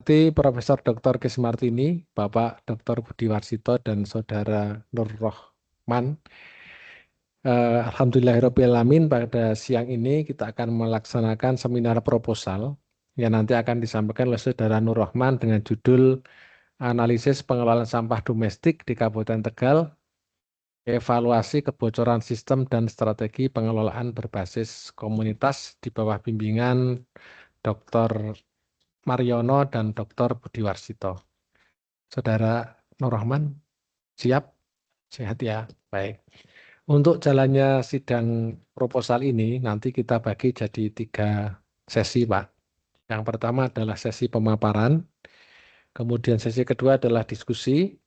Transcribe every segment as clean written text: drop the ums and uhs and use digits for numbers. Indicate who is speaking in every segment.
Speaker 1: Profesor Dr. Kismartini, Bapak Dr. Budi Warsito, dan Saudara Nur Rohman. Alhamdulillahirrahmanirrahim, pada siang ini kita akan melaksanakan seminar proposal yang nanti akan disampaikan oleh Saudara Nur Rohman dengan judul Analisis Pengelolaan Sampah Domestik di Kabupaten Tegal, Evaluasi Kebocoran Sistem dan Strategi Pengelolaan Berbasis Komunitas di bawah bimbingan Dr. Mariono dan Dr. Budi Warsito. Saudara Nur Rohman, siap? Sehat ya? Baik. Untuk jalannya sidang proposal ini nanti kita bagi jadi 3 sesi, Pak. Yang pertama adalah sesi pemaparan, kemudian sesi kedua adalah diskusi.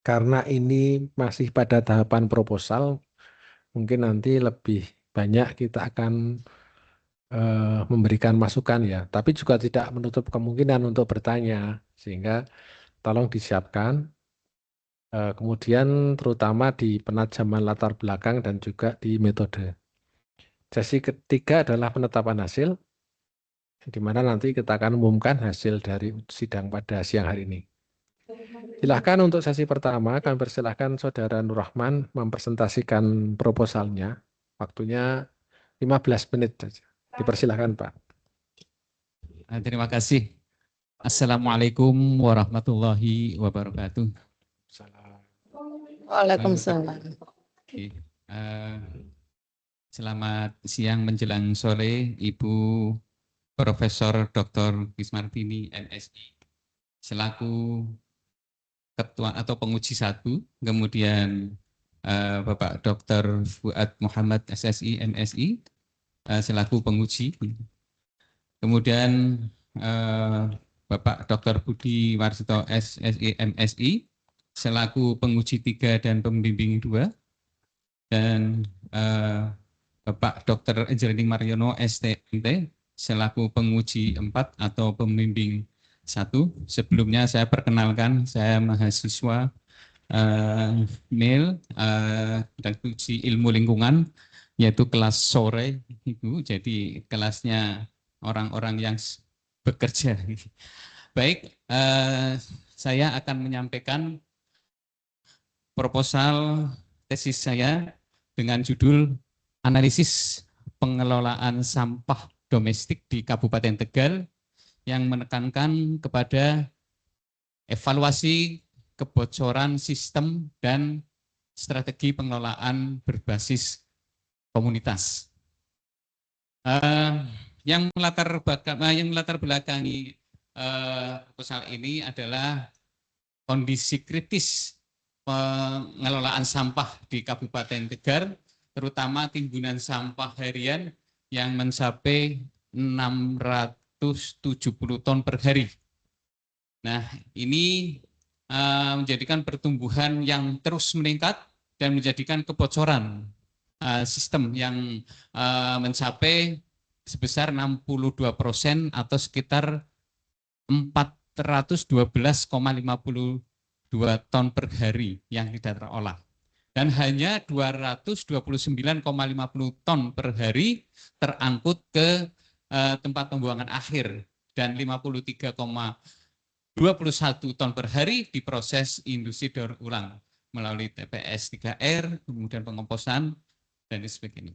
Speaker 1: Karena ini masih pada tahapan proposal, mungkin nanti lebih banyak kita akan memberikan masukan ya, tapi juga tidak menutup kemungkinan untuk bertanya, sehingga tolong disiapkan. Kemudian terutama di penajaman latar belakang dan juga di metode. Sesi ketiga adalah penetapan hasil, di mana nanti kita akan umumkan hasil dari sidang pada siang hari ini. Silahkan untuk sesi pertama, kami persilahkan Saudara Nur Rahman mempresentasikan proposalnya. Waktunya 15 menit saja. Dipersilahkan, Pak.
Speaker 2: Terima kasih. Assalamualaikum warahmatullahi wabarakatuh.
Speaker 3: Waalaikumsalam.
Speaker 2: Oke. Selamat siang menjelang sore, Ibu Profesor Dr. Kismartini, MSI, selaku Ketua atau Penguji 1, kemudian Bapak Dr. Fuad Muhammad, SSI, MSI, selaku penguji. Kemudian Bapak Dr. Budi Warsito, SSI, MSI, selaku penguji 3 dan pembimbing 2. Dan Bapak Dr. Engineering Mariono, STMT, selaku penguji 4 atau pembimbing 1. Sebelumnya saya perkenalkan, saya mahasiswa MIL dan uji ilmu lingkungan, yaitu kelas sore, Ibu. Jadi kelasnya orang-orang yang bekerja. Baik, saya akan menyampaikan proposal tesis saya dengan judul Analisis Pengelolaan Sampah Domestik di Kabupaten Tegal, yang menekankan kepada evaluasi kebocoran sistem dan strategi pengelolaan berbasis komunitas. Yang melatar belakangi proposal ini adalah kondisi kritis pengelolaan sampah di Kabupaten Tegal, terutama timbunan sampah harian yang mencapai 670 ton per hari. Nah, ini menjadikan pertumbuhan yang terus meningkat dan menjadikan kebocoran sistem yang mencapai sebesar 62% atau sekitar 412,52 ton per hari yang tidak terolah. Dan hanya 229,50 ton per hari terangkut ke tempat pembuangan akhir, dan 53,21 ton per hari diproses industri daur ulang melalui TPS 3R, kemudian pengomposan, dan sebagainya.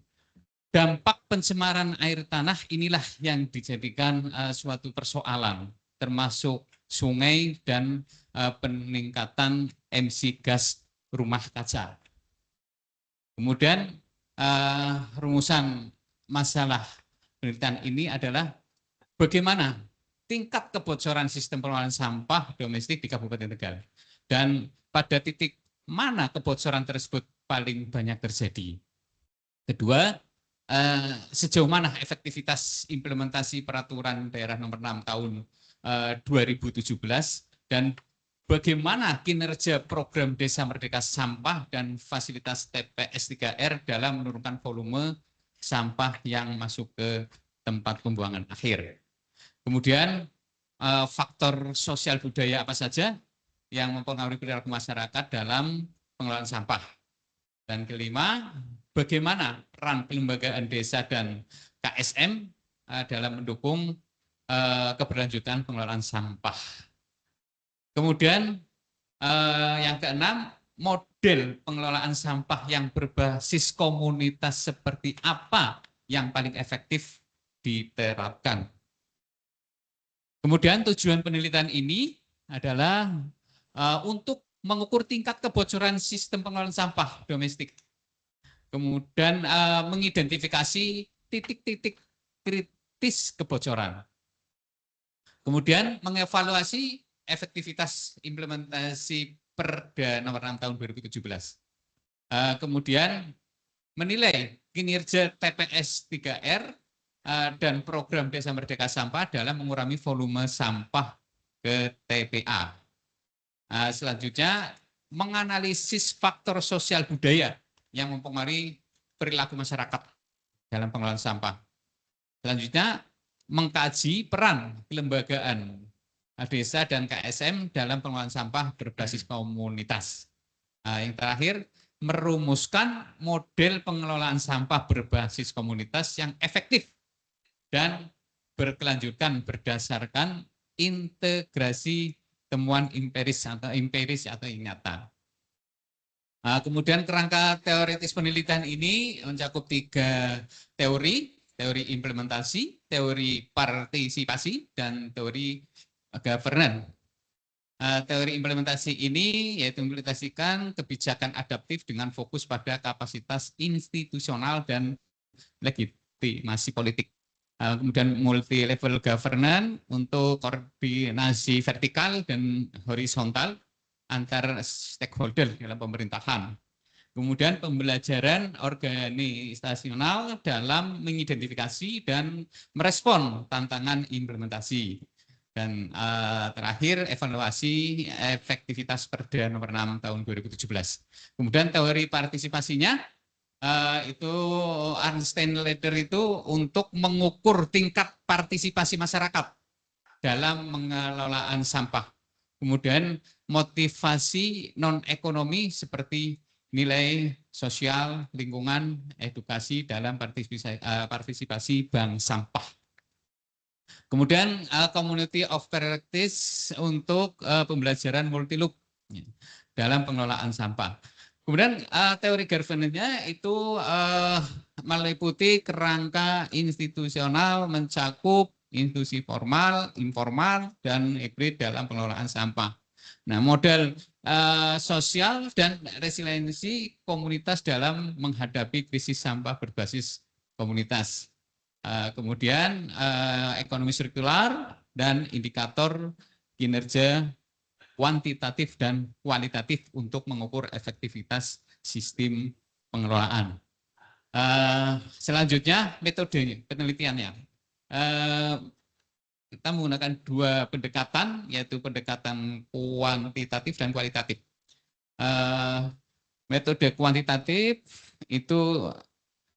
Speaker 2: Dampak pencemaran air tanah inilah yang dijadikan suatu persoalan, termasuk sungai dan peningkatan emisi gas rumah kaca. Kemudian rumusan masalah penelitian ini adalah bagaimana tingkat kebocoran sistem pengelolaan sampah domestik di Kabupaten Tegal, dan pada titik mana kebocoran tersebut paling banyak terjadi. Kedua, sejauh mana efektivitas implementasi peraturan daerah nomor 6 tahun 2017, dan bagaimana kinerja program Desa Merdeka Sampah dan fasilitas TPS 3R dalam menurunkan volume sampah yang masuk ke tempat pembuangan akhir. Kemudian faktor sosial budaya apa saja yang mempengaruhi perilaku masyarakat dalam pengelolaan sampah. Dan kelima, bagaimana peran kelembagaan desa dan KSM dalam mendukung keberlanjutan pengelolaan sampah. Kemudian yang keenam, model pengelolaan sampah yang berbasis komunitas seperti apa yang paling efektif diterapkan. Kemudian tujuan penelitian ini adalah untuk mengukur tingkat kebocoran sistem pengelolaan sampah domestik. Kemudian mengidentifikasi titik-titik kritis kebocoran. Kemudian mengevaluasi efektivitas implementasi Perda nomor 6 tahun 2017. Kemudian menilai kinerja TPS 3R dan program Desa Merdeka Sampah dalam mengurangi volume sampah ke TPA. Selanjutnya menganalisis faktor sosial budaya yang mempengaruhi perilaku masyarakat dalam pengelolaan sampah. Selanjutnya mengkaji peran kelembagaan desa dan KSM dalam pengelolaan sampah berbasis komunitas. Yang terakhir, merumuskan model pengelolaan sampah berbasis komunitas yang efektif dan berkelanjutan berdasarkan integrasi temuan empiris atau nyata. Kemudian kerangka teoritis penelitian ini mencakup 3 teori implementasi, teori partisipasi, dan teori governance. Teori implementasi ini yaitu implementasikan kebijakan adaptif dengan fokus pada kapasitas institusional dan legitimasi politik. Kemudian multi level governance untuk koordinasi vertikal dan horizontal antar stakeholder dalam pemerintahan. Kemudian pembelajaran organisasional dalam mengidentifikasi dan merespon tantangan implementasi. Dan terakhir, evaluasi efektivitas Perda nomor 6 tahun 2017. Kemudian teori partisipasinya, itu Arnstein Leder itu untuk mengukur tingkat partisipasi masyarakat dalam pengelolaan sampah. Kemudian motivasi non-ekonomi seperti nilai sosial, lingkungan, edukasi dalam partisipasi bank sampah. Kemudian community of practice untuk pembelajaran multi-loop dalam pengelolaan sampah. Kemudian teori governance-nya itu meliputi kerangka institusional mencakup institusi formal, informal, dan hibrid dalam pengelolaan sampah. Nah, model sosial dan resiliensi komunitas dalam menghadapi krisis sampah berbasis komunitas. Kemudian ekonomi sirkular dan indikator kinerja kuantitatif dan kualitatif untuk mengukur efektivitas sistem pengelolaan. Selanjutnya metode penelitiannya. Kita menggunakan 2 pendekatan, yaitu pendekatan kuantitatif dan kualitatif. Metode kuantitatif itu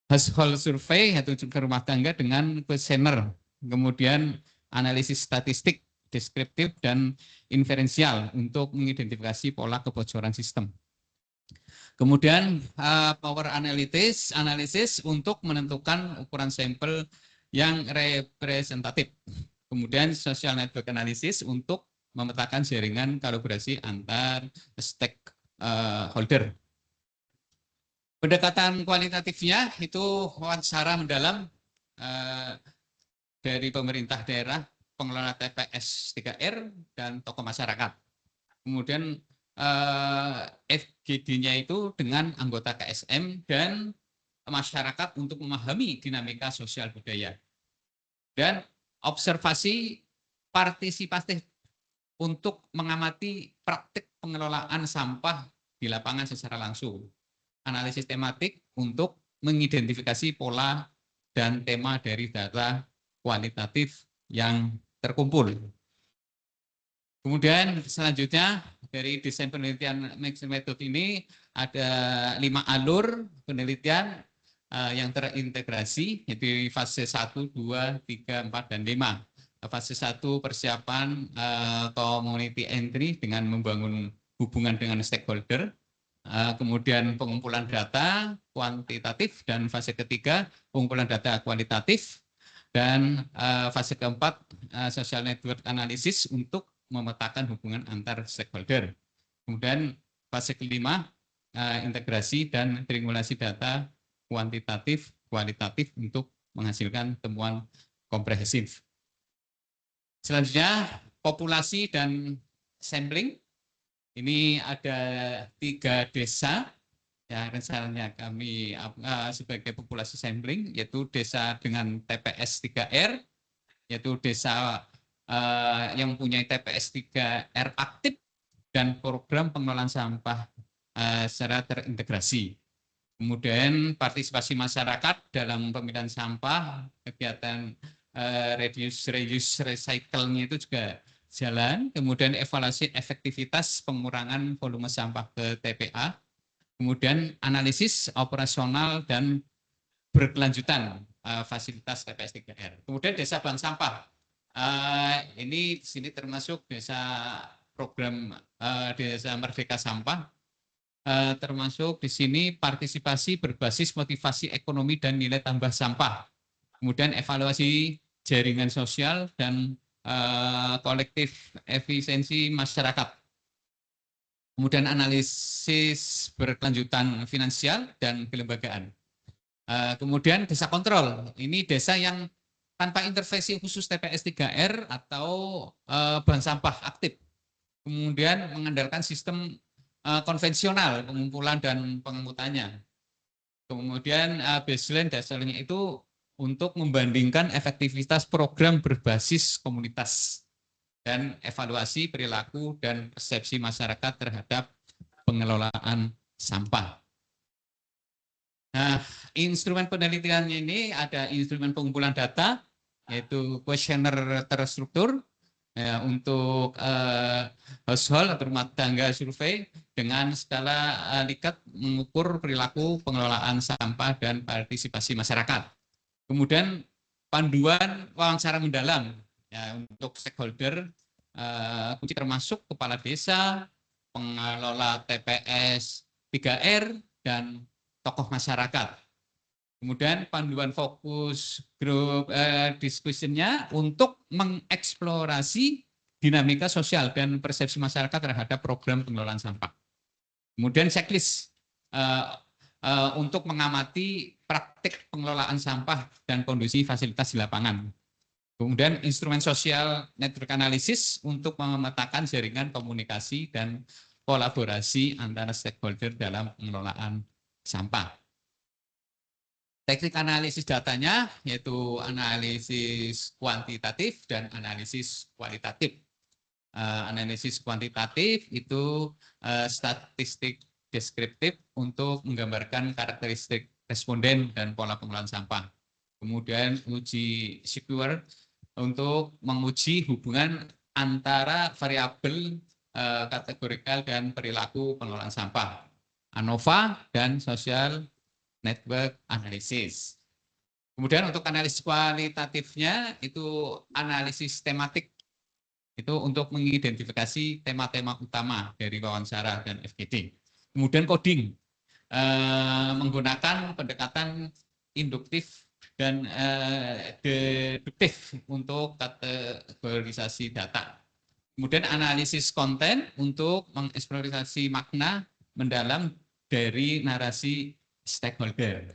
Speaker 2: household survey atau survei rumah tangga dengan kuesioner, kemudian analisis statistik, deskriptif, dan inferensial untuk mengidentifikasi pola kebocoran sistem. Kemudian power analysis untuk menentukan ukuran sampel yang representatif. Kemudian social network analysis untuk memetakan jaringan kolaborasi antar stakeholder. Pendekatan kualitatifnya itu wawancara mendalam dari pemerintah daerah, pengelola TPS 3R, dan tokoh masyarakat. Kemudian FGD-nya itu dengan anggota KSM dan masyarakat untuk memahami dinamika sosial budaya. Dan observasi partisipatif untuk mengamati praktik pengelolaan sampah di lapangan secara langsung. Analisis tematik untuk mengidentifikasi pola dan tema dari data kualitatif yang terkumpul. Kemudian selanjutnya dari desain penelitian metode ini ada 5 alur penelitian yang terintegrasi, yaitu fase 1, 2, 3, 4, dan 5. Fase 1 persiapan community entry dengan membangun hubungan dengan stakeholder. Kemudian pengumpulan data kuantitatif, dan fase ketiga pengumpulan data kualitatif. Dan fase keempat, social network analysis untuk memetakan hubungan antar stakeholder. Kemudian fase kelima, integrasi dan triangulasi data kuantitatif, kualitatif untuk menghasilkan temuan komprehensif. Selanjutnya, populasi dan sampling. Ini ada 3 desa yang rencananya kami sebagai populasi sampling, yaitu desa dengan TPS 3R, yaitu desa yang mempunyai TPS 3R aktif dan program pengelolaan sampah secara terintegrasi. Kemudian partisipasi masyarakat dalam pemilihan sampah, kegiatan reduce, reuse, recycle-nya itu juga jalan. Kemudian evaluasi efektivitas pengurangan volume sampah ke TPA. Kemudian analisis operasional dan berkelanjutan fasilitas TPS 3R. Kemudian desa bank sampah. Ini di sini termasuk desa program desa Merdeka Sampah. Termasuk di sini partisipasi berbasis motivasi ekonomi dan nilai tambah sampah. Kemudian evaluasi jaringan sosial dan kolektif efisiensi masyarakat. Kemudian analisis berkelanjutan finansial dan kelembagaan. Kemudian desa kontrol, ini desa yang tanpa intervensi khusus TPS 3R atau bank sampah aktif. Kemudian mengandalkan sistem konvensional pengumpulan dan pengangkutannya. Kemudian baseline dasarnya itu untuk membandingkan efektivitas program berbasis komunitas dan evaluasi perilaku dan persepsi masyarakat terhadap pengelolaan sampah. Nah, instrumen penelitian ini ada instrumen pengumpulan data, yaitu kuesioner terstruktur ya, untuk household atau rumah tangga survei dengan skala Likert mengukur perilaku pengelolaan sampah dan partisipasi masyarakat. Kemudian panduan wawancara mendalam ya, untuk stakeholder kunci termasuk kepala desa, pengelola TPS 3R, dan tokoh masyarakat. Kemudian panduan fokus grup discussion-nya untuk mengeksplorasi dinamika sosial dan persepsi masyarakat terhadap program pengelolaan sampah. Kemudian checklist untuk mengamati praktik pengelolaan sampah dan kondisi fasilitas di lapangan. Kemudian instrumen sosial network analysis untuk memetakan jaringan komunikasi dan kolaborasi antara stakeholder dalam pengelolaan sampah. Teknik analisis datanya yaitu analisis kuantitatif dan analisis kualitatif. Analisis kuantitatif itu statistik deskriptif untuk menggambarkan karakteristik responden dan pola pengelolaan sampah. Kemudian uji sequer untuk menguji hubungan antara variabel kategorikal dan perilaku pengelolaan sampah. ANOVA dan social network analysis. Kemudian untuk analisis kualitatifnya itu analisis tematik. Itu untuk mengidentifikasi tema-tema utama dari wawancara dan FGD. Kemudian coding, menggunakan pendekatan induktif dan deduktif untuk kategorisasi data. Kemudian analisis konten untuk mengeksplorasi makna mendalam dari narasi stakeholder.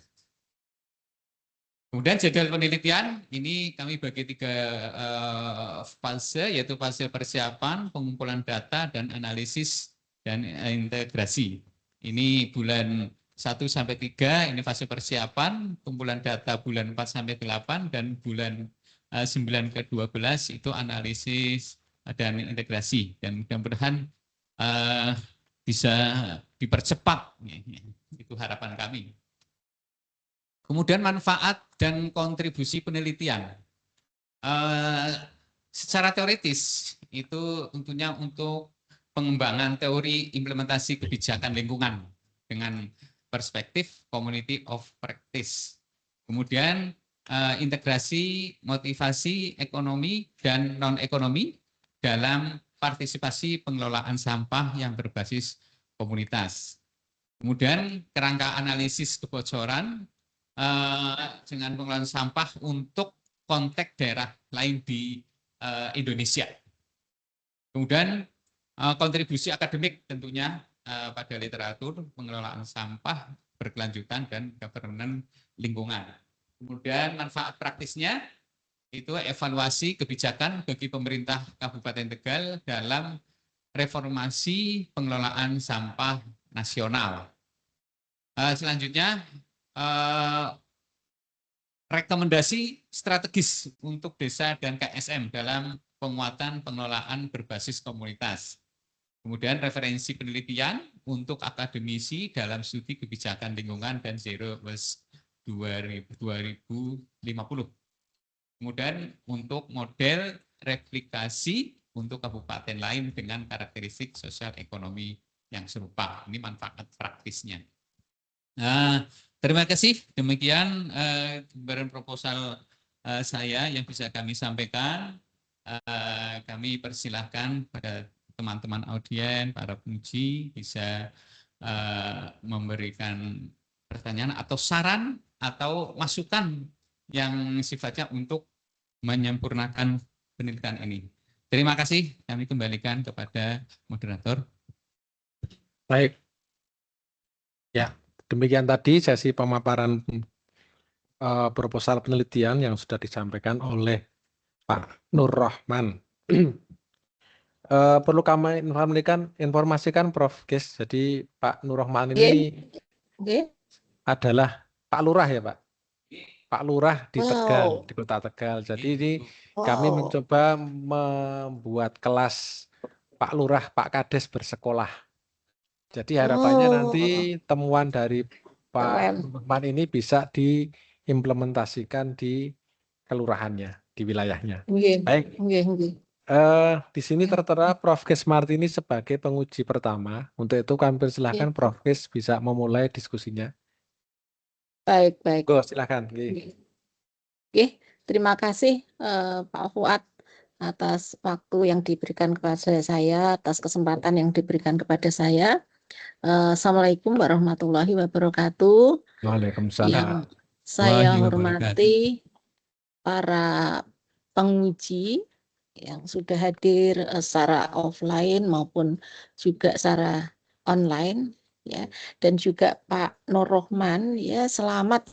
Speaker 2: Kemudian jadwal penelitian, ini kami bagi 3 fase, yaitu fase persiapan, pengumpulan data, dan analisis dan integrasi. Ini bulan 1-3, ini fase persiapan, pengumpulan data bulan 4-8, dan bulan 9 ke 12 itu analisis dan integrasi. Dan mudah-mudahan bisa dipercepat, itu harapan kami. Kemudian manfaat dan kontribusi penelitian. Secara teoritis itu tentunya untuk pengembangan teori implementasi kebijakan lingkungan dengan perspektif community of practice. Kemudian integrasi motivasi ekonomi dan non-ekonomi dalam partisipasi pengelolaan sampah yang berbasis komunitas. Kemudian kerangka analisis kebocoran dengan pengelolaan sampah untuk konteks daerah lain di Indonesia. Kemudian kontribusi akademik tentunya pada literatur pengelolaan sampah berkelanjutan dan governance lingkungan. Kemudian manfaat praktisnya itu evaluasi kebijakan bagi pemerintah Kabupaten Tegal dalam reformasi pengelolaan sampah nasional. Selanjutnya rekomendasi strategis untuk desa dan KSM dalam penguatan pengelolaan berbasis komunitas. Kemudian referensi penelitian untuk akademisi dalam studi kebijakan lingkungan dan Zero Waste 2050. Kemudian untuk model replikasi untuk kabupaten lain dengan karakteristik sosial ekonomi yang serupa. Ini manfaat praktisnya. Nah, terima kasih. Demikian gambaran proposal saya yang bisa kami sampaikan. Kami persilahkan pada teman-teman audien, para penguji bisa memberikan pertanyaan atau saran atau masukan yang sifatnya untuk menyempurnakan penelitian ini. Terima kasih, kami kembalikan kepada moderator.
Speaker 1: Baik. Ya, demikian tadi sesi pemaparan proposal penelitian yang sudah disampaikan oleh Pak Nur Rahman. Perlu kami informasikan Prof. Ges, jadi Pak Nur Rahman ini adalah Pak Lurah ya Pak? Pak Lurah di Tegal, di Kota Tegal. Jadi ini kami mencoba membuat kelas Pak Lurah, Pak Kades bersekolah. Jadi harapannya nanti temuan dari Pak Rahman ini bisa diimplementasikan di kelurahannya, di wilayahnya. Baik. Di sini tertera Prof. Ges Martini sebagai penguji pertama. Untuk itu kami persilahkan Prof. Ges bisa memulai diskusinya.
Speaker 3: Baik.
Speaker 1: Go, silakan.
Speaker 3: Oke, terima kasih Pak Fuad atas waktu yang diberikan kepada saya, atas kesempatan yang diberikan kepada saya. Assalamualaikum warahmatullahi wabarakatuh.
Speaker 1: Waalaikumsalam.
Speaker 3: Yang saya hormati para penguji yang sudah hadir secara offline maupun juga secara online, ya, dan juga Pak Nur Rahman, ya, selamat,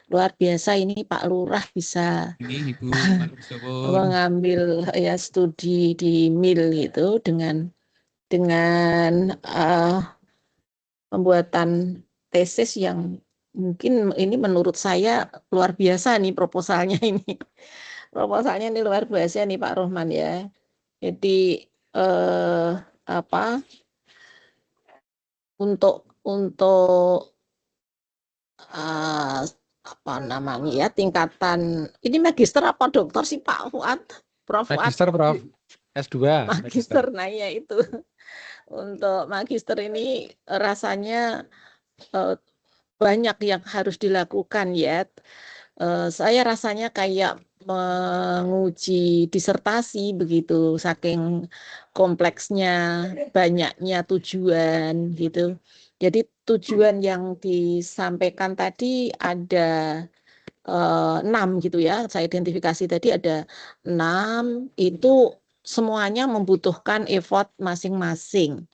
Speaker 3: luar biasa ini Pak Lurah bisa mengambil ya studi di MIL gitu dengan pembuatan tesis yang mungkin ini menurut saya luar biasa nih proposalnya ini. Proposalnya ini luar biasa nih Pak Rahman ya. Jadi untuk apa namanya ya, tingkatan ini magister apa dokter sih Pak Fuad? Prof.
Speaker 1: Magister, Prof. S2.
Speaker 3: Magister. Nah ya itu. Untuk magister ini rasanya banyak yang harus dilakukan ya. Saya rasanya kayak menguji disertasi begitu, saking kompleksnya, banyaknya tujuan gitu. Jadi tujuan yang disampaikan tadi ada 6 gitu ya, saya identifikasi tadi ada 6, itu semuanya membutuhkan effort masing-masing.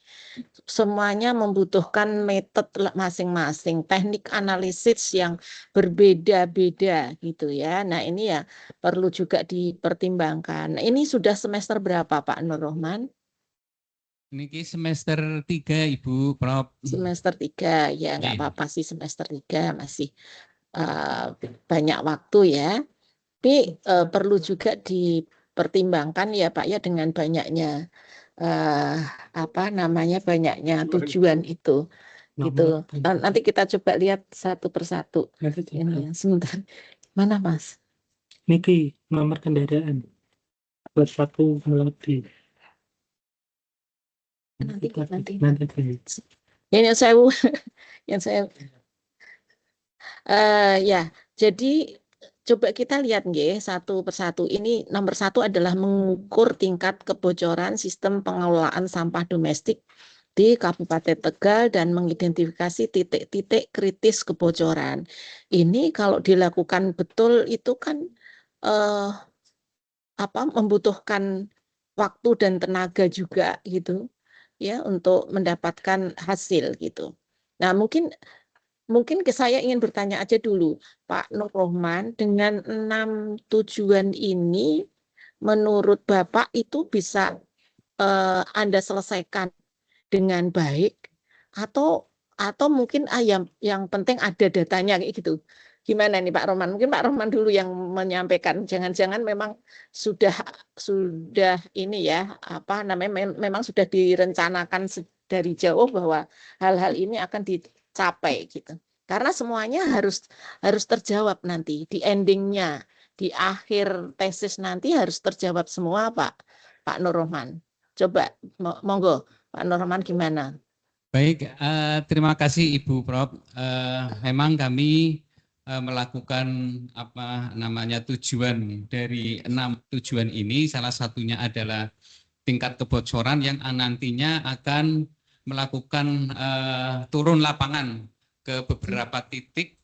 Speaker 3: Semuanya membutuhkan metode masing-masing, teknik analisis yang berbeda-beda gitu ya. Nah ini ya perlu juga dipertimbangkan. Nah, ini sudah semester berapa Pak Nur Rahman?
Speaker 2: Ini semester 3 Ibu Prof.
Speaker 3: Semester 3 ya, nggak apa-apa sih, semester 3 masih banyak waktu ya. Tapi perlu juga dipertimbangkan ya Pak ya, dengan banyaknya banyaknya tujuan itu gitu. Nanti kita coba lihat satu persatu. Ini sebentar. Mana Mas?
Speaker 4: Niki nomor kendaraan buat satu melodi.
Speaker 3: Nanti.
Speaker 4: Ini
Speaker 3: yang saya ya, jadi coba kita lihat nggih satu persatu. Ini nomor 1 adalah mengukur tingkat kebocoran sistem pengelolaan sampah domestik di Kabupaten Tegal dan mengidentifikasi titik-titik kritis kebocoran. Ini kalau dilakukan betul itu kan eh, membutuhkan waktu dan tenaga juga gitu ya untuk mendapatkan hasil gitu. Nah, mungkin saya ingin bertanya aja dulu, Pak Nur Rohman, dengan 6 tujuan ini menurut Bapak itu bisa Anda selesaikan dengan baik atau mungkin yang penting ada datanya kayak gitu. Gimana nih Pak Rohman? Mungkin Pak Rohman dulu yang menyampaikan. Jangan-jangan memang sudah ini ya, memang sudah direncanakan dari jauh bahwa hal-hal ini akan dicapai gitu. Karena semuanya harus terjawab nanti di endingnya, di akhir tesis nanti harus terjawab semua Pak Nur Rohman. Coba monggo Pak Nur Rohman gimana?
Speaker 2: Baik, terima kasih Ibu Prof. Memang kami melakukan tujuan dari 6 tujuan ini, salah satunya adalah tingkat kebocoran yang nantinya akan melakukan turun lapangan ke beberapa titik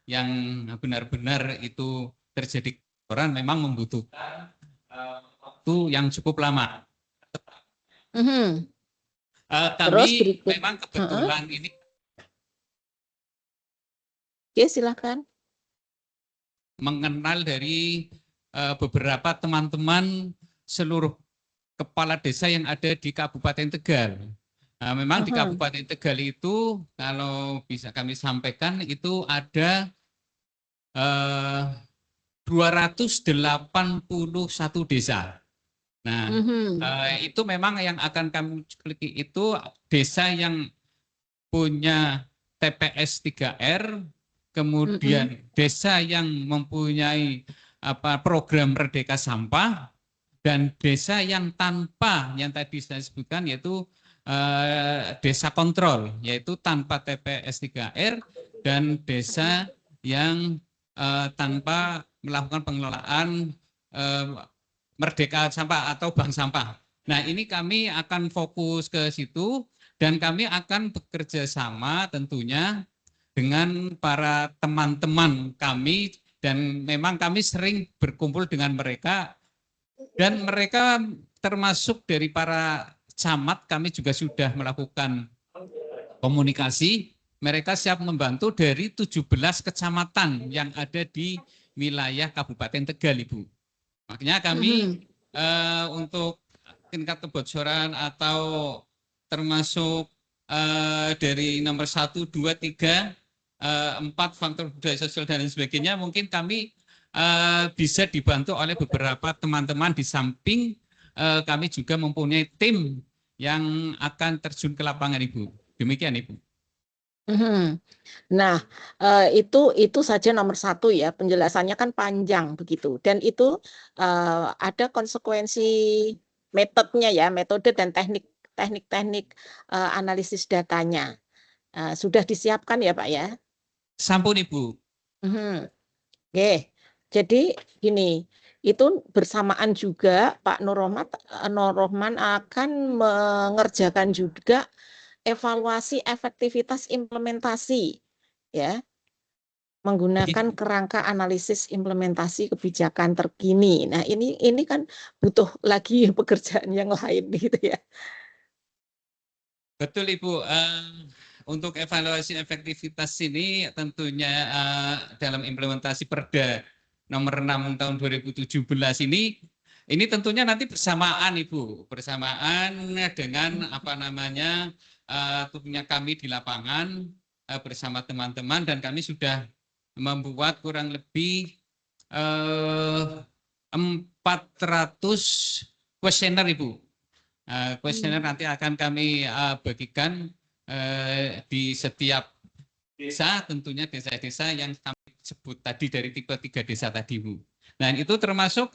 Speaker 2: yang benar-benar itu terjadi kebocoran, memang membutuhkan waktu yang cukup lama. Kami memang kebetulan ini.
Speaker 3: Oke, silakan.
Speaker 2: Mengenal dari beberapa teman-teman seluruh kepala desa yang ada di Kabupaten Tegal. Memang di Kabupaten Tegal itu kalau bisa kami sampaikan itu ada 281 desa. Nah, itu memang yang akan kami kliki itu desa yang punya TPS 3R, kemudian desa yang mempunyai program Merdeka Sampah, dan desa yang tanpa, yang tadi saya sebutkan yaitu desa kontrol, yaitu tanpa TPS 3R, dan desa yang tanpa melakukan pengelolaan Merdeka Sampah atau bank sampah. Nah, ini kami akan fokus ke situ dan kami akan bekerja sama tentunya dengan para teman-teman kami, dan memang kami sering berkumpul dengan mereka, dan mereka termasuk dari para camat kami juga sudah melakukan komunikasi. Mereka siap membantu dari 17 kecamatan yang ada di wilayah Kabupaten Tegal, Ibu. Makanya kami untuk tingkat kebocoran atau termasuk dari nomor 1, 2, 3, 4 faktor budaya sosial dan lain sebagainya, mungkin kami bisa dibantu oleh beberapa teman-teman, di samping kami juga mempunyai tim yang akan terjun ke lapangan, Ibu. Demikian, Ibu.
Speaker 3: Nah, itu saja nomor 1 ya, penjelasannya kan panjang begitu, dan itu ada konsekuensi metodenya ya, metode dan teknik analisis datanya. Sudah disiapkan ya Pak ya?
Speaker 2: Sampun Ibu.
Speaker 3: Oke, jadi gini, itu bersamaan juga Pak Nur Rohman akan mengerjakan juga evaluasi efektivitas implementasi ya, menggunakan kerangka analisis implementasi kebijakan terkini. Nah, ini kan butuh lagi pekerjaan yang lain gitu ya.
Speaker 2: Betul Ibu. Untuk evaluasi efektivitas ini tentunya dalam implementasi Perda nomor 6 tahun 2017 ini tentunya nanti bersamaan Ibu, bersamaan dengan tentunya kami di lapangan bersama teman-teman, dan kami sudah membuat kurang lebih 400 kuesioner Ibu. Kuesioner nanti akan kami bagikan di setiap desa, tentunya desa-desa yang kami sebut tadi dari tipe 3 desa tadi Bu. Nah, itu termasuk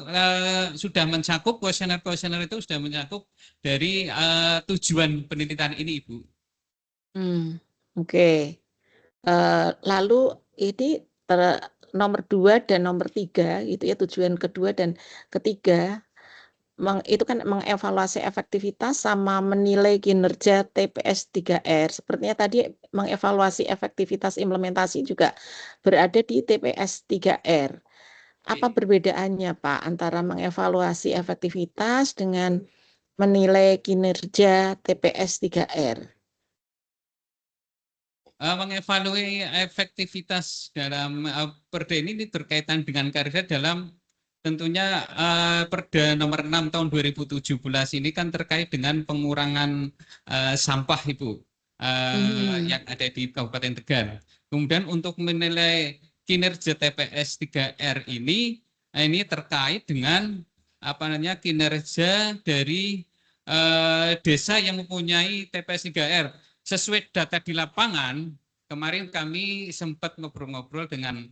Speaker 2: sudah mencakup kuesioner itu sudah mencakup dari tujuan penelitian ini Ibu.
Speaker 3: Oke. Lalu ini nomor 2 dan nomor 3 gitu ya, tujuan kedua dan ketiga itu kan mengevaluasi efektivitas sama menilai kinerja TPS 3R. Sepertinya tadi mengevaluasi efektivitas implementasi juga berada di TPS 3R. Apa perbedaannya Pak antara mengevaluasi efektivitas dengan menilai kinerja TPS 3R?
Speaker 2: Mengevaluasi efektivitas dalam Perda ini terkaitan dengan karya dalam tentunya Perda nomor 6 tahun 2017 ini kan terkait dengan pengurangan sampah Ibu yang ada di Kabupaten Tegal. Kemudian untuk menilai kinerja TPS 3R ini terkait dengan kinerja dari desa yang mempunyai TPS 3R. Sesuai data di lapangan, kemarin kami sempat ngobrol-ngobrol dengan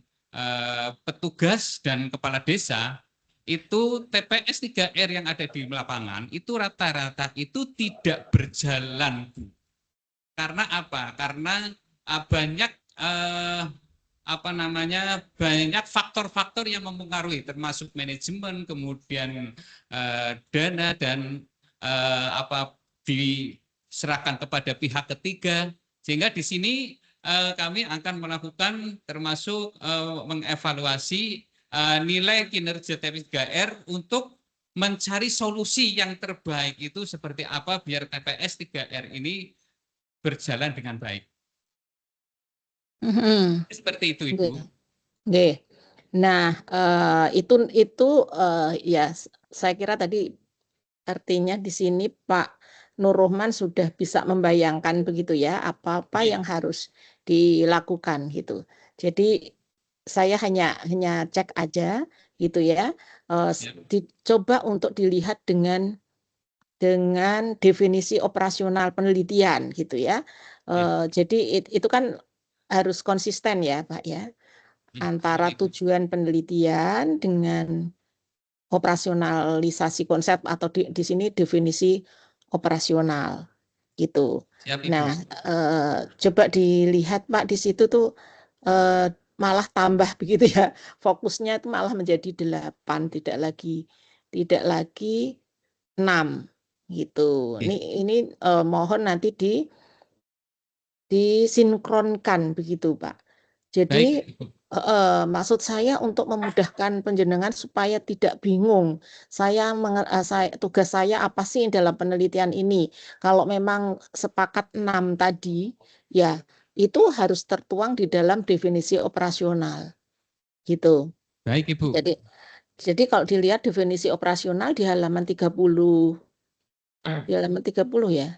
Speaker 2: petugas dan kepala desa, itu TPS 3R yang ada di lapangan itu rata-rata itu tidak berjalan. Karena apa? Karena banyak banyak faktor-faktor yang mempengaruhi, termasuk manajemen, kemudian dana dan diserahkan kepada pihak ketiga, sehingga di sini kami akan melakukan termasuk mengevaluasi nilai kinerja TPS 3R untuk mencari solusi yang terbaik itu seperti apa biar TPS 3R ini berjalan dengan baik. Seperti itu Ibu.
Speaker 3: Oke. Nah, itu ya saya kira tadi artinya di sini Pak Nur Rohman sudah bisa membayangkan begitu ya apa-apa yang harus dilakukan gitu. Jadi saya hanya cek aja gitu ya. Dicoba untuk dilihat dengan definisi operasional penelitian gitu ya. Jadi itu kan harus konsisten ya Pak ya, antara tujuan penelitian dengan operasionalisasi konsep atau di sini definisi operasional gitu. Nah, coba dilihat Pak di situ tuh malah tambah begitu ya, fokusnya itu malah menjadi 8, tidak lagi 6 gitu. Ini mohon nanti disinkronkan begitu Pak. Jadi maksud saya untuk memudahkan penjenengan supaya tidak bingung. Tugas saya apa sih dalam penelitian ini? Kalau memang sepakat 6 tadi, ya itu harus tertuang di dalam definisi operasional. Gitu.
Speaker 2: Baik Ibu.
Speaker 3: Jadi kalau dilihat definisi operasional di halaman 30. Di halaman 30 ya.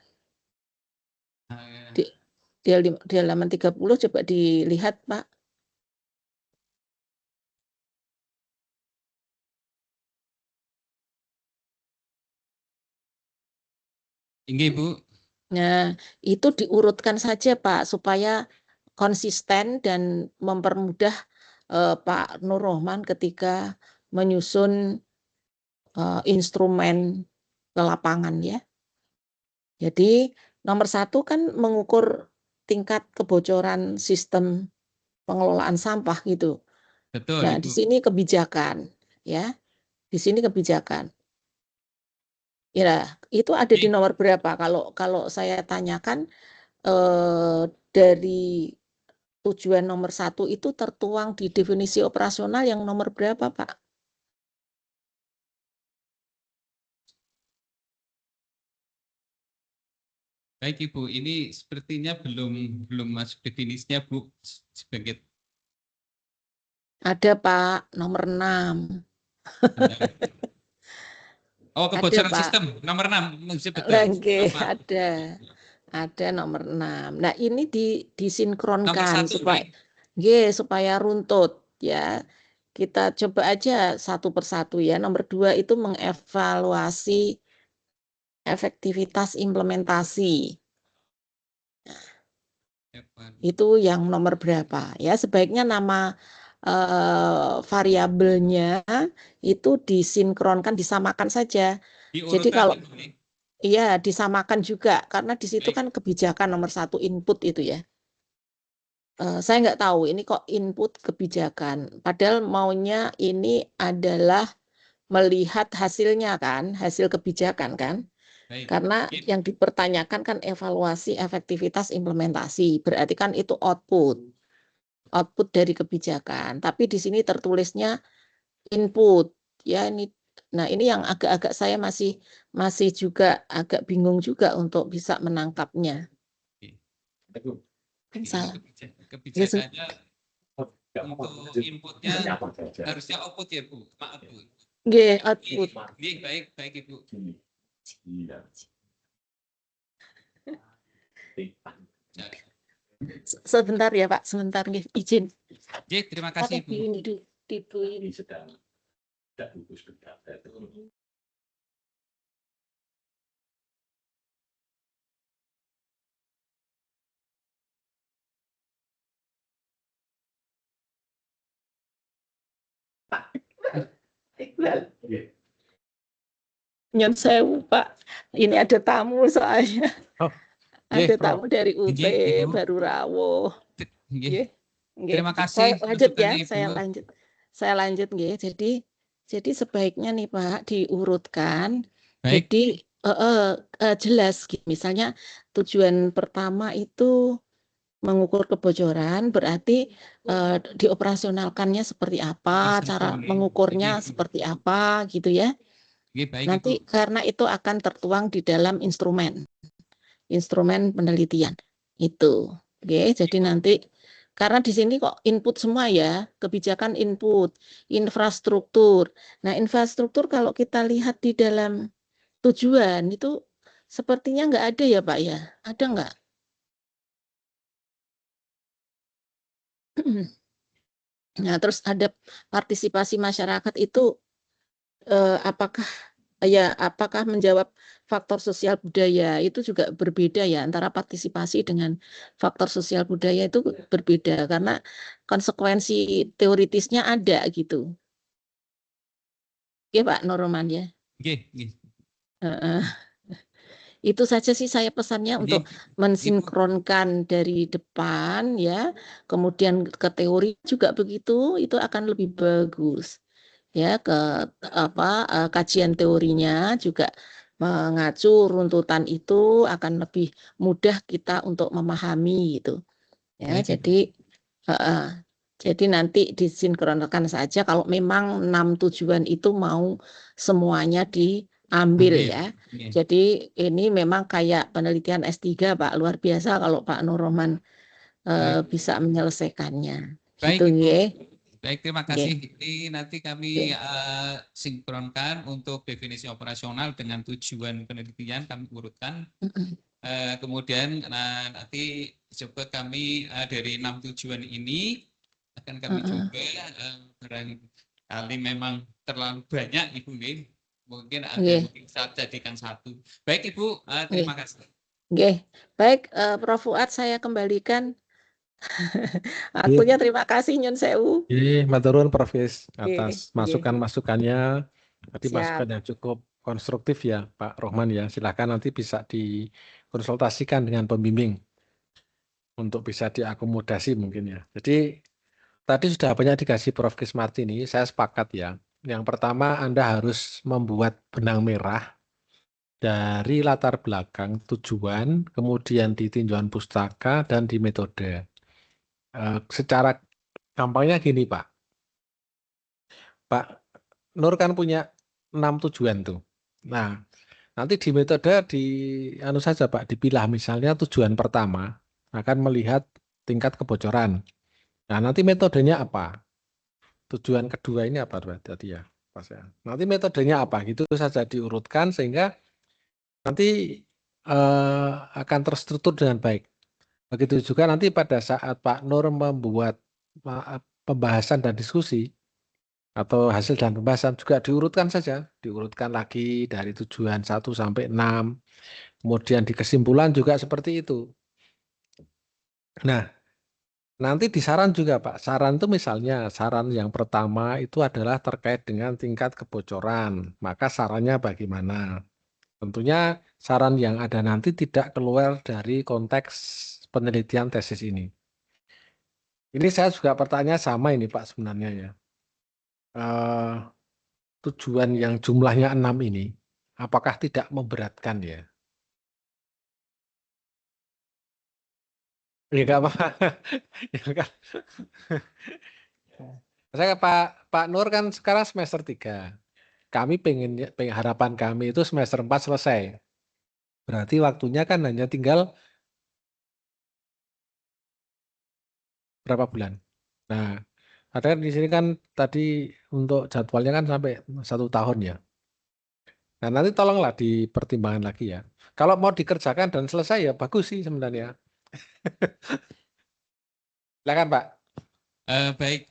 Speaker 3: Di halaman 30 coba dilihat Pak.
Speaker 2: Ini Bu.
Speaker 3: Nah, itu diurutkan saja Pak supaya konsisten dan mempermudah Pak Nur Rohman ketika menyusun instrumen ke lapangan ya. Jadi nomor 1 kan mengukur tingkat kebocoran sistem pengelolaan sampah gitu.
Speaker 2: Betul,
Speaker 3: Nah,
Speaker 2: Ibu.
Speaker 3: di sini kebijakan ya. Di sini kebijakan. Ya, itu ada di nomor berapa? Kalau saya tanyakan dari tujuan nomor 1 itu tertuang di definisi operasional yang nomor berapa, Pak?
Speaker 2: Baik Ibu, ini sepertinya belum masuk definisinya Bu sebagai.
Speaker 3: Ada Pak, nomor 6.
Speaker 2: Oh, kebocoran
Speaker 3: Ada, Pak.
Speaker 2: sistem nomor 6 betul.
Speaker 3: Oke, ada nomor 6. Nah, ini disinkronkan supaya runtut ya. Kita coba aja satu persatu ya. Nomor 2 itu mengevaluasi efektivitas implementasi. Itu yang nomor berapa ya? Sebaiknya nama variabelnya itu disinkronkan, disamakan saja. Jadi kalau iya disamakan juga karena di situ kan kebijakan nomor 1 input itu ya. Saya nggak tahu ini kok input kebijakan. Padahal maunya ini adalah melihat hasilnya kan, hasil kebijakan kan. Karena yang dipertanyakan kan evaluasi efektivitas implementasi. Berarti kan itu output dari kebijakan. Tapi di sini tertulisnya input ya ini. Nah, ini yang agak-agak saya masih juga agak bingung juga untuk bisa menangkapnya. Kan salah.
Speaker 2: Kebijakannya untuk inputnya harusnya output ya Bu, maaf Bu.
Speaker 3: Nggih, output.
Speaker 2: Nggih, baik Ibu.
Speaker 3: Sebentar ya Pak, sebentar nggih, izin.
Speaker 2: Nggih, terima kasih Bu.
Speaker 3: Ini ini. Nyon sewu Pak, ini ada tamu soalnya.
Speaker 1: Oh,
Speaker 3: Ada
Speaker 1: Prof.
Speaker 3: tamu dari UT
Speaker 2: Nggih, Ibu.
Speaker 3: baru rawuh.
Speaker 2: Nggih.
Speaker 3: Nggih.
Speaker 2: Terima kasih
Speaker 3: Saya lanjut ya,
Speaker 2: masukannya, Ibu.
Speaker 3: saya lanjut nggih. Jadi sebaiknya nih Pak diurutkan.
Speaker 2: Baik.
Speaker 3: Jadi jelas gitu. Misalnya tujuan pertama itu mengukur kebocoran, berarti dioperasionalkannya seperti apa, cara mengukurnya seperti apa gitu ya.
Speaker 2: Nggih, baik
Speaker 3: Nanti
Speaker 2: Ibu.
Speaker 3: karena itu akan tertuang di dalam instrumen penelitian itu. Oke, jadi nanti karena di sini kok input semua ya, kebijakan input, infrastruktur. Nah, infrastruktur kalau kita lihat di dalam tujuan itu sepertinya nggak ada ya Pak ya? Ada nggak? Nah, terus ada partisipasi masyarakat itu apakah menjawab faktor sosial budaya itu juga berbeda ya, antara partisipasi dengan faktor sosial budaya itu berbeda karena konsekuensi teoritisnya ada gitu. Oke Pak Noroman ya.
Speaker 2: Nggih.
Speaker 3: Itu saja sih saya pesannya untuk
Speaker 2: Nggih,
Speaker 3: mensinkronkan dari depan ya, kemudian ke teori juga begitu, itu akan lebih bagus. Ya, kajian teorinya juga mengacu runtutan itu akan lebih mudah kita untuk memahami gitu. Ya,
Speaker 2: Baik, Ibu.
Speaker 3: jadi nanti disinkronkan saja kalau memang 6 tujuan itu mau semuanya diambil ya.
Speaker 2: Nggih.
Speaker 3: Jadi ini memang kayak penelitian S3 Pak, luar biasa kalau Pak Nurroman
Speaker 2: Baik.
Speaker 3: bisa menyelesaikannya.
Speaker 2: Baik,
Speaker 3: Gitu
Speaker 2: Ibu.
Speaker 3: ya.
Speaker 2: Baik, terima
Speaker 3: Nggih.
Speaker 2: kasih. Ini nanti kami
Speaker 3: Nggih.
Speaker 2: sinkronkan untuk definisi operasional dengan tujuan penelitian kami urutkan. Kemudian nanti coba kami dari 6 tujuan ini akan kami coba barangkali memang terlalu banyak Ibu nggih. Mungkin ada
Speaker 3: Nggih.
Speaker 2: yang bisa jadikan satu. Baik Ibu, terima kasih.
Speaker 3: Nggih. Baik, Prof Fuad saya kembalikan. Akunya terima kasih Nyun Sewu.
Speaker 1: Matur nuwun Prof atas
Speaker 3: Nggih.
Speaker 1: masukan-masukannya. Tadi
Speaker 3: Siap.
Speaker 1: masukan yang cukup konstruktif ya Pak Rohman ya. Silakan nanti bisa dikonsultasikan dengan pembimbing untuk bisa diakomodasi mungkin ya. Jadi tadi sudah banyak dikasih Prof Kismartini, saya sepakat ya. Yang pertama Anda harus membuat benang merah dari latar belakang tujuan, kemudian di tinjauan pustaka dan di metode. Secara gampangnya gini Pak. Pak Nur kan punya 6 tujuan tuh. Nah, nanti di metode saja Pak, dipilah misalnya tujuan pertama akan melihat tingkat kebocoran. Nah, nanti metodenya apa? Tujuan kedua ini apa tadi ya, Pas ya. Nanti metodenya apa? Gitu saja diurutkan sehingga nanti akan terstruktur dengan baik. Begitu juga nanti pada saat Pak Nur membuat pembahasan dan diskusi atau hasil dan pembahasan juga diurutkan saja, diurutkan lagi dari tujuan 1 sampai 6. Kemudian di kesimpulan juga seperti itu. Nah, nanti di saran juga Pak, saran itu misalnya saran yang pertama itu adalah terkait dengan tingkat kebocoran. Maka sarannya bagaimana? Tentunya saran yang ada nanti tidak keluar dari konteks penelitian tesis ini. Ini saya juga pertanyaan sama ini Pak sebenarnya ya. Tujuan yang jumlahnya 6 ini, apakah tidak memberatkan ya? Ya nggak apa-apa. Ya kan? Saya Pak Nur kan sekarang semester 3. Kami pengen harapan kami itu semester 4 selesai. Berarti waktunya kan hanya tinggal berapa bulan. Nah, ada di sini kan tadi untuk jadwalnya kan sampai 1 tahun ya. Nah, nanti tolonglah dipertimbangkan lagi ya. Kalau mau dikerjakan dan selesai ya bagus sih sebenarnya. Silakan Pak.
Speaker 2: Baik,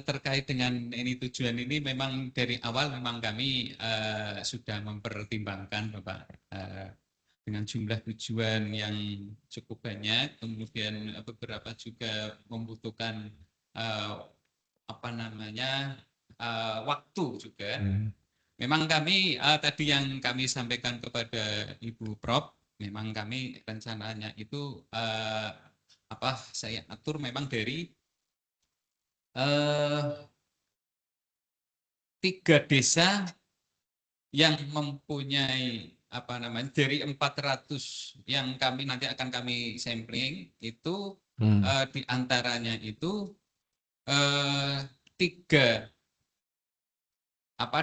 Speaker 2: terkait dengan ini tujuan ini memang dari awal memang kami sudah mempertimbangkan Bapak dengan jumlah tujuan yang cukup banyak, kemudian beberapa juga membutuhkan apa namanya waktu juga. Memang kami tadi yang kami sampaikan kepada Ibu Prof, memang kami rencananya itu saya atur memang dari 3 desa yang mempunyai dari 400 yang nanti akan kami sampling itu di antaranya itu 3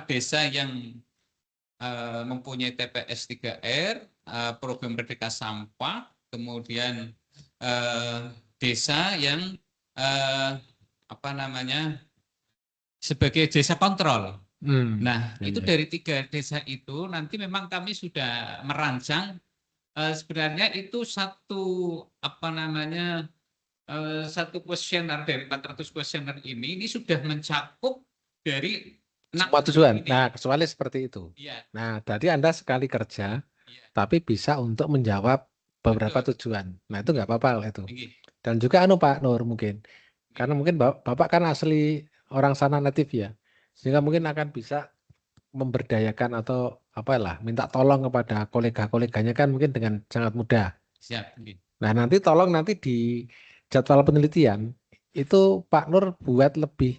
Speaker 2: desa yang mempunyai TPS 3R, program Merdeka Sampah, kemudian desa yang sebagai desa kontrol. Nah, itu dari 3 desa itu nanti memang kami sudah merancang sebenarnya itu satu kuesioner dari 400 kuesioner ini sudah mencakup dari
Speaker 1: semua tujuan. Nah, kecuali seperti itu. Ya. Nah, tadi Anda sekali kerja, tapi bisa untuk menjawab beberapa tujuan. Nah, itu nggak apa-apa itu. Dan juga Pak Nur mungkin, karena mungkin Bapak kan asli orang sana natif ya, sehingga mungkin akan bisa memberdayakan atau minta tolong kepada kolega-koleganya kan mungkin dengan sangat mudah.
Speaker 2: Siap.
Speaker 1: Nah, nanti tolong di jadwal penelitian itu Pak Nur buat lebih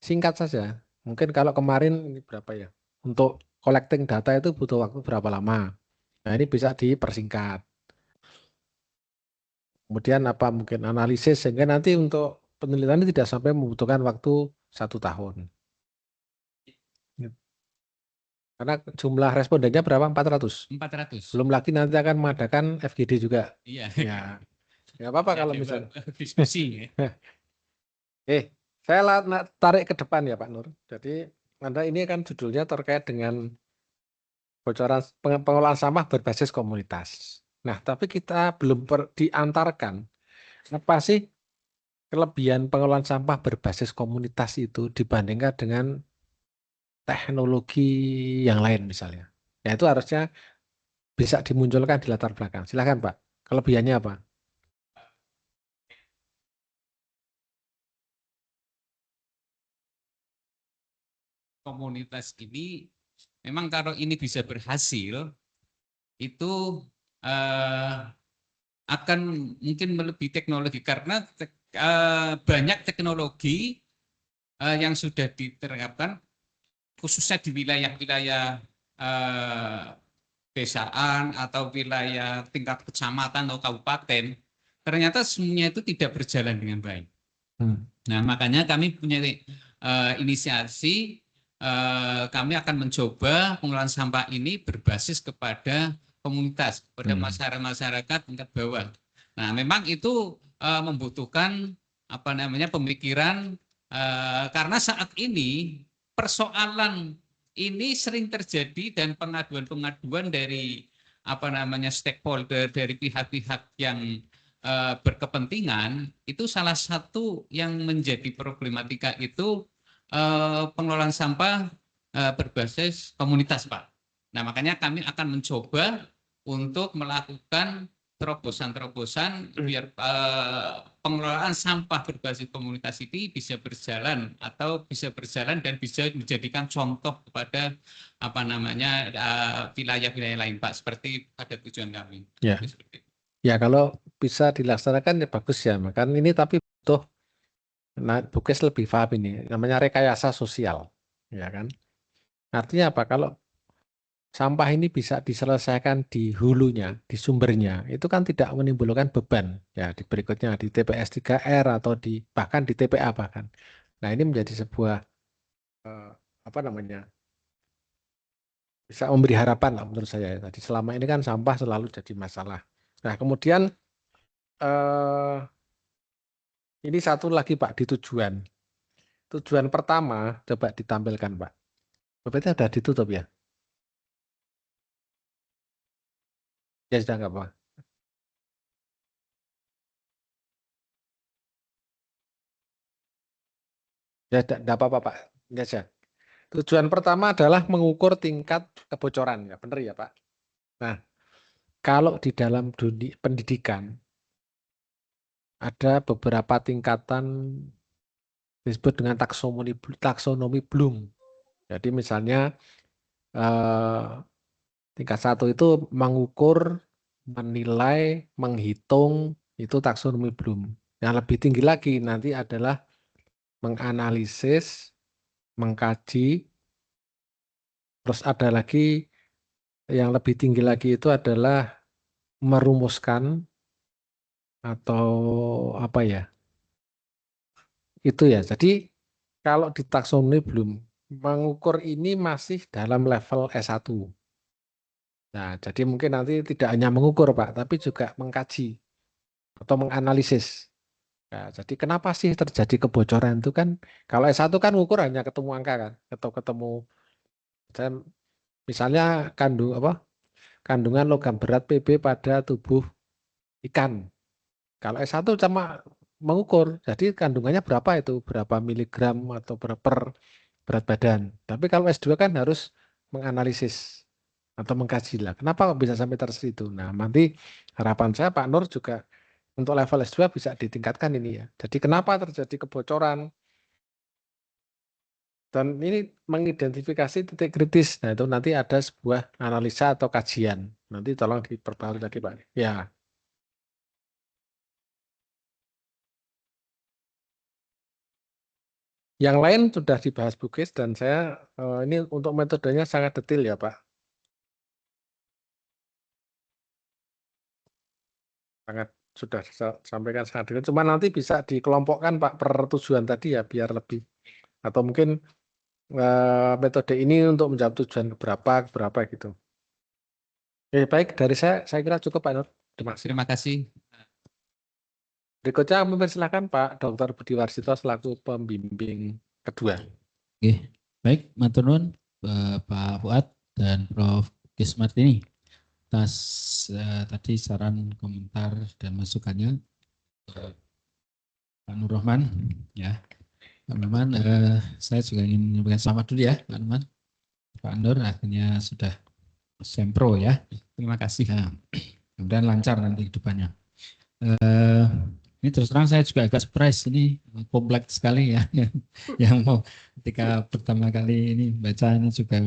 Speaker 1: singkat saja. Mungkin kalau kemarin ini berapa ya? Untuk collecting data itu butuh waktu berapa lama? Nah, ini bisa dipersingkat. Kemudian mungkin analisis sehingga nanti untuk penelitian ini tidak sampai membutuhkan waktu 1 tahun. Karena jumlah respondennya berapa? 400.
Speaker 2: 400.
Speaker 1: Belum lagi nanti akan mengadakan FGD juga.
Speaker 2: Iya.
Speaker 1: Ya. Nggak apa-apa kalau misalnya.
Speaker 2: Diskusi.
Speaker 1: Saya tarik ke depan ya Pak Nur. Jadi Anda ini kan judulnya terkait dengan bocoran pengelolaan sampah berbasis komunitas. Nah, tapi kita belum diantarkan apa sih kelebihan pengelolaan sampah berbasis komunitas itu dibandingkan dengan teknologi yang lain misalnya. Ya itu harusnya bisa dimunculkan di latar belakang. Silakan Pak. Kelebihannya apa?
Speaker 2: Komunitas ini memang kalau ini bisa berhasil itu akan mungkin melebihi teknologi karena banyak teknologi yang sudah diterapkan khususnya di wilayah-wilayah desaan atau wilayah tingkat kecamatan atau kabupaten, ternyata semuanya itu tidak berjalan dengan baik. Nah, makanya kami punya inisiasi, kami akan mencoba pengelolaan sampah ini berbasis kepada komunitas, kepada masyarakat tingkat bawah. Nah, memang itu membutuhkan pemikiran karena saat ini persoalan ini sering terjadi dan pengaduan-pengaduan dari stakeholder, dari pihak-pihak yang berkepentingan, itu salah satu yang menjadi problematika itu pengelolaan sampah berbasis komunitas, Pak. Nah, makanya kami akan mencoba untuk melakukan terobosan-terobosan biar pengelolaan sampah berbasis komunitas ini bisa berjalan dan bisa menjadikan contoh kepada wilayah-wilayah lain, Pak, seperti pada tujuan kami.
Speaker 1: Ya. Ya, kalau bisa dilaksanakan ya bagus ya. Makanya ini tapi butuh Bukes lebih paham ini, namanya rekayasa sosial, ya kan? Artinya apa? Kalau sampah ini bisa diselesaikan di hulunya, di sumbernya, itu kan tidak menimbulkan beban ya di berikutnya di TPS 3R atau bahkan di TPA bahkan. Nah, ini menjadi sebuah apa namanya, bisa memberi harapan lah menurut saya. Tadi selama ini kan sampah selalu jadi masalah. Nah, kemudian ini satu lagi Pak di tujuan. Tujuan pertama coba ditampilkan Pak. Berarti ada ditutup ya? Ya sudah nggak apa. Ya tidak apa-apa Pak. Ini aja. Tujuan pertama adalah mengukur tingkat kebocoran ya, benar ya Pak. Nah, kalau di dalam dunia pendidikan ada beberapa tingkatan disebut dengan taksonomi Bloom. Jadi misalnya tingkat 1 itu mengukur, menilai, menghitung, itu taksonomi Bloom. Yang lebih tinggi lagi nanti adalah menganalisis, mengkaji, terus ada lagi yang lebih tinggi lagi itu adalah merumuskan atau apa ya? Itu ya. Jadi kalau di taksonomi Bloom, mengukur ini masih dalam level S1. Nah, jadi mungkin nanti tidak hanya mengukur Pak, tapi juga mengkaji atau menganalisis. Nah, jadi kenapa sih terjadi kebocoran itu kan? Kalau S1 kan ukur hanya ketemu angka kan, atau ketemu misalnya kandungan logam berat Pb pada tubuh ikan. Kalau S1 cuma mengukur, jadi kandungannya berapa itu, berapa miligram atau per berat badan. Tapi kalau S2 kan harus menganalisis atau mengkaji lah. Kenapa kok bisa sampai tersitu? Nah, nanti harapan saya Pak Nur juga untuk level S2 bisa ditingkatkan ini ya. Jadi kenapa terjadi kebocoran? Dan ini mengidentifikasi titik kritis. Nah, itu nanti ada sebuah analisa atau kajian. Nanti tolong diperbarui lagi Pak. Ya. Yang lain sudah dibahas Bugis dan saya ini untuk metodenya sangat detail ya Pak. Sangat sudah sampaikan sangat detail. Cuma nanti bisa dikelompokkan Pak per tujuan tadi ya biar lebih. Atau mungkin metode ini untuk menjawab tujuan berapa gitu. Baik dari saya kira cukup Pak Nur.
Speaker 2: Terima kasih.
Speaker 1: Berikutnya silakan Pak Dr. Budi Warsito selaku pembimbing kedua.
Speaker 5: Oke, baik, matur nuwun Pak Fuad dan Prof. Kismat ini atas tadi saran, komentar dan masukannya Pak Nur Rahman ya. Pak Nurman, saya juga ingin menyampaikan selamat dulu ya Pak Nurman. Pak Nur akhirnya sudah sempro ya.
Speaker 2: Terima kasih.
Speaker 5: Nah, kemudian lancar nanti ke depannya. Ini terus terang saya juga agak surprise, ini kompleks sekali ya yang mau ketika pertama kali ini baca ini juga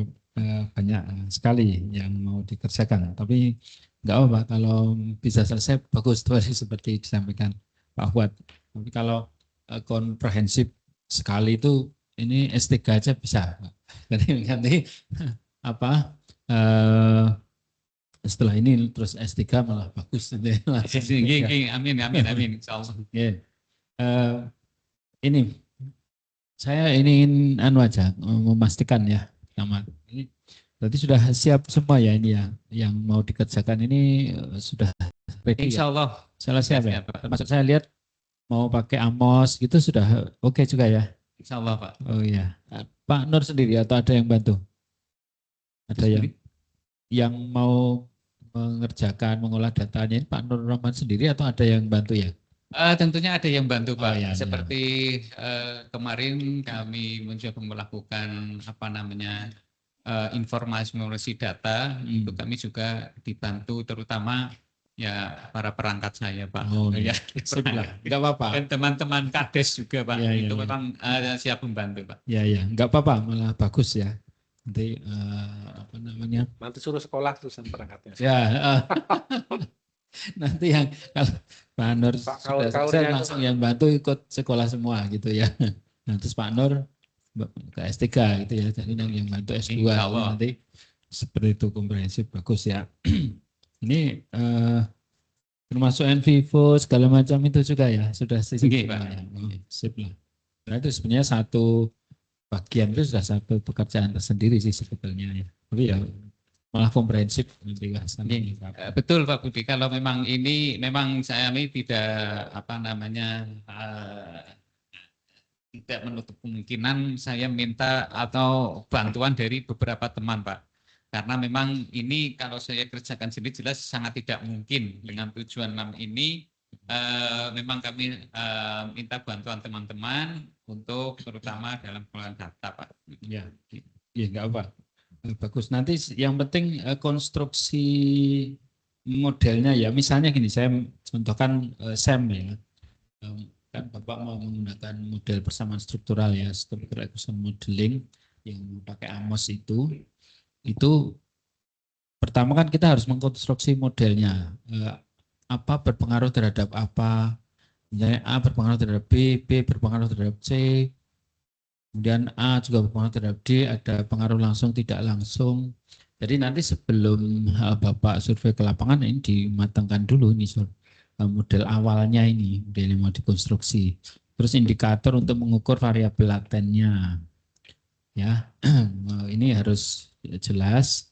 Speaker 5: banyak sekali yang mau dikerjakan, tapi enggak apa-apa kalau bisa selesai bagus seperti disampaikan Pak Fuad. Tapi kalau komprehensif sekali itu ini S3 aja bisa. Jadi nanti apa setelah ini terus S3 malah bagus.
Speaker 2: Amin. Insyaallah.
Speaker 5: Ini saya ingin aja memastikan ya, ini berarti sudah siap semua ya ini ya yang mau dikerjakan ini sudah ready.
Speaker 2: Insyaallah.
Speaker 5: Salah siap ya. Maksud saya lihat mau pakai Amos gitu sudah oke juga ya.
Speaker 2: Insyaallah Pak.
Speaker 5: Oh iya. Pak Nur sendiri atau ada yang bantu? Ada yang mau mengerjakan, mengolah datanya ini Pak Nur Rahman sendiri atau ada yang bantu ya?
Speaker 2: Tentunya ada yang bantu Pak.
Speaker 5: Ya,
Speaker 2: seperti kemarin kami mencoba melakukan informasi data, itu kami juga dibantu terutama ya para perangkat saya Pak.
Speaker 5: Oh
Speaker 2: ya,
Speaker 5: enggak apa-apa.
Speaker 2: Dan teman-teman Kades juga Pak.
Speaker 5: Ya,
Speaker 2: itu memang siap membantu Pak.
Speaker 5: Ya, enggak apa-apa, malah bagus ya. Nanti
Speaker 1: nanti suruh sekolah terusan perangkatnya
Speaker 5: ya. Nanti yang kalau Pak Nur sudah selesai langsung yang bantu ikut sekolah semua gitu ya. Nah, terus Pak Nur ke S3 gitu ya, jadi yang bantu S2 nanti seperti itu komprehensif bagus ya. Ini termasuk Envivo segala macam itu juga ya sudah sip lah. Nah, itu sebenarnya satu bagian itu sudah satu pekerjaan tersendiri sih sebetulnya ya. Tapi ya malah komprehensif nanti lah.
Speaker 2: Betul Pak Budi, kalau memang ini memang saya ini tidak apa namanya tidak menutup kemungkinan saya minta atau bantuan dari beberapa teman Pak. Karena memang ini kalau saya kerjakan sendiri jelas sangat tidak mungkin dengan tujuan 6 ini. Memang kami minta bantuan teman-teman untuk terutama dalam pengelolaan data Pak.
Speaker 5: Ya, ya nggak apa. Bagus. Nanti yang penting konstruksi modelnya ya. Misalnya gini, saya contohkan SEM ya. Kan Bapak mau menggunakan model persamaan struktural ya, Structural Acquisition Modeling yang pakai AMOS itu pertama kan kita harus mengkonstruksi modelnya. Apa berpengaruh terhadap apa? Misalnya A berpengaruh terhadap B, B berpengaruh terhadap C, kemudian A juga berpengaruh terhadap D, ada pengaruh langsung tidak langsung. Jadi nanti sebelum Bapak survei ke lapangan ini dimatangkan dulu nih model awalnya ini, model yang mau dikonstruksi. Terus indikator untuk mengukur variabel latennya. Ya, ini harus jelas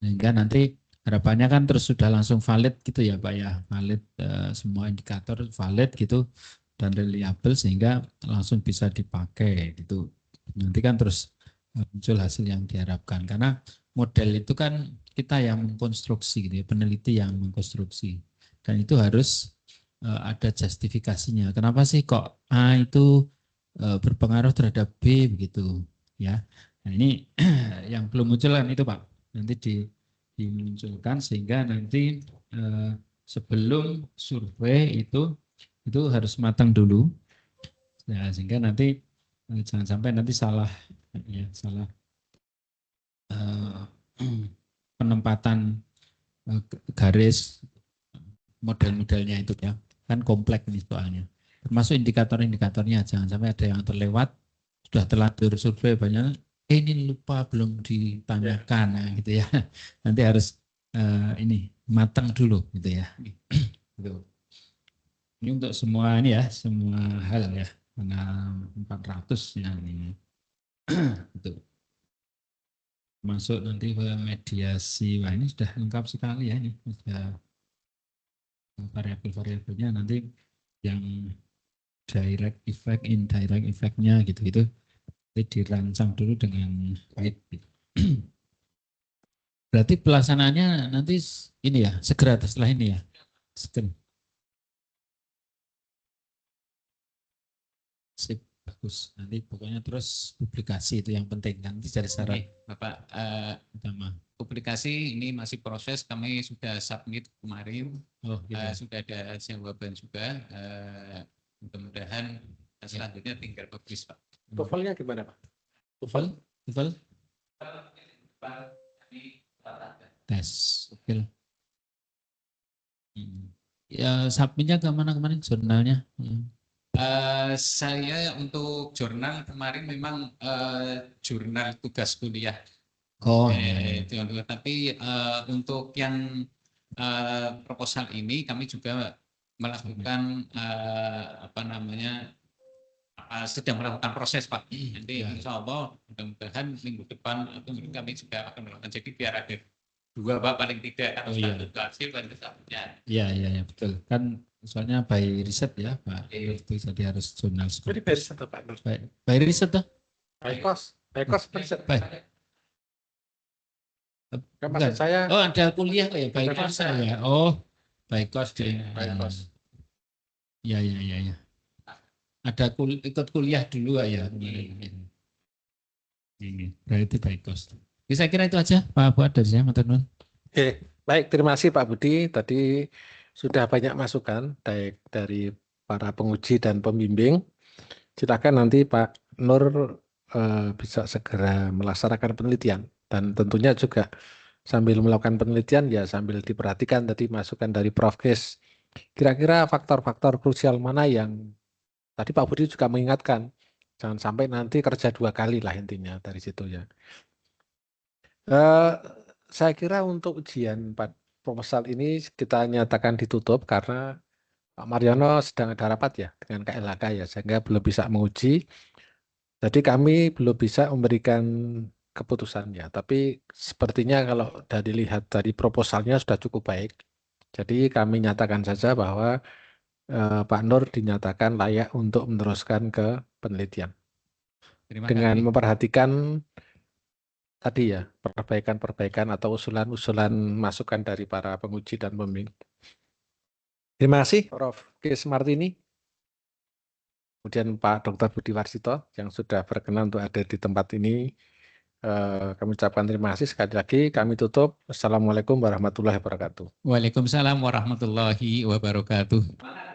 Speaker 5: sehingga nanti harapannya kan terus sudah langsung valid gitu ya Pak ya, valid semua indikator valid gitu dan reliable sehingga langsung bisa dipakai gitu. Nanti kan terus muncul hasil yang diharapkan karena model itu kan kita yang mengkonstruksi gitu ya, peneliti yang mengkonstruksi dan itu harus ada justifikasinya. Kenapa sih kok A itu berpengaruh terhadap B begitu ya. Nah ini yang belum muncul kan itu Pak. Nanti dimunculkan sehingga nanti sebelum survei itu harus matang dulu. Nah, sehingga nanti jangan sampai nanti salah penempatan garis model-modelnya itu ya. Kan kompleks ini soalnya. Termasuk indikator-indikatornya jangan sampai ada yang terlewat sudah terlanjur survei banyak ini lupa belum ditanyakan nah, gitu ya. Nanti harus ini matang dulu gitu ya. Gitu. Ini untuk semua ini ya, semua hal ya. Karena 400 ya ini. Gitu. Masuk nanti ke mediasi. Wah, ini sudah lengkap sekali ya ini. Sudah variabel-variabelnya nanti yang direct effect, indirect effect-nya gitu-gitu. Dirancang dulu dengan baik. Berarti pelaksanaannya nanti ini ya, segera setelah ini ya. Sip, bagus. Nanti pokoknya terus publikasi itu yang penting. Nanti jadi syarat
Speaker 2: Bapak,
Speaker 5: utama.
Speaker 2: publikasi ini masih proses, kami sudah submit kemarin, sudah ada jawaban juga. Mudah-mudahan selanjutnya tinggal publish Pak.
Speaker 1: TOEFL-nya gimana Pak?
Speaker 5: TOEFL? Tes. Oke. Ya submitnya ke mana kemarin jurnalnya?
Speaker 2: Saya untuk jurnal kemarin memang jurnal tugas kuliah. Tapi untuk yang proposal ini kami juga melakukan sedang melakukan proses Pak. Nanti insya Allah mudah-mudahan minggu depan atau minggu kami juga akan melakukan. Jadi biar ada dua Pak paling tidak atau satu hasil paling satunya.
Speaker 5: Iya betul. Kan soalnya by riset ya Pak. Itu jadi harus jurnal.
Speaker 1: Jadi by riset Pak.
Speaker 5: By riset tuh?
Speaker 1: By cost riset.
Speaker 5: Kan
Speaker 1: maksud saya.
Speaker 5: Oh ada kuliah ya by cost ya. Oh by cost deh. Iya. Ada ikut kuliah dulu ya. Ini berarti by cost. Saya kira itu aja Pak Buat dari saya, teman-teman.
Speaker 1: Oke, baik, terima kasih Pak Budi. Tadi sudah banyak masukan baik dari para penguji dan pembimbing. Silakan nanti Pak Nur bisa segera melaksanakan penelitian dan tentunya juga sambil melakukan penelitian ya sambil diperhatikan tadi masukan dari Prof. Kes. Kira-kira faktor-faktor krusial mana yang tadi Pak Budi juga mengingatkan, jangan sampai nanti kerja 2 kali lah intinya dari situ ya. Saya kira untuk ujian proposal ini kita nyatakan ditutup karena Pak Mariono sedang ada rapat ya dengan KLHK ya, sehingga belum bisa menguji. Jadi kami belum bisa memberikan keputusannya, tapi sepertinya kalau dilihat dari proposalnya sudah cukup baik. Jadi kami nyatakan saja bahwa Pak Nur dinyatakan layak untuk meneruskan ke penelitian
Speaker 2: Terima
Speaker 1: dengan
Speaker 2: kasih.
Speaker 1: memperhatikan tadi ya perbaikan-perbaikan atau usulan-usulan masukan dari para penguji dan pembimbing. Terima kasih Prof. Kis Martini. Kemudian Pak Dr. Budi Warsito yang sudah berkenan untuk ada di tempat ini. Kami ucapkan terima kasih sekali lagi. Kami tutup. Assalamualaikum warahmatullahi wabarakatuh.
Speaker 2: Waalaikumsalam warahmatullahi wabarakatuh.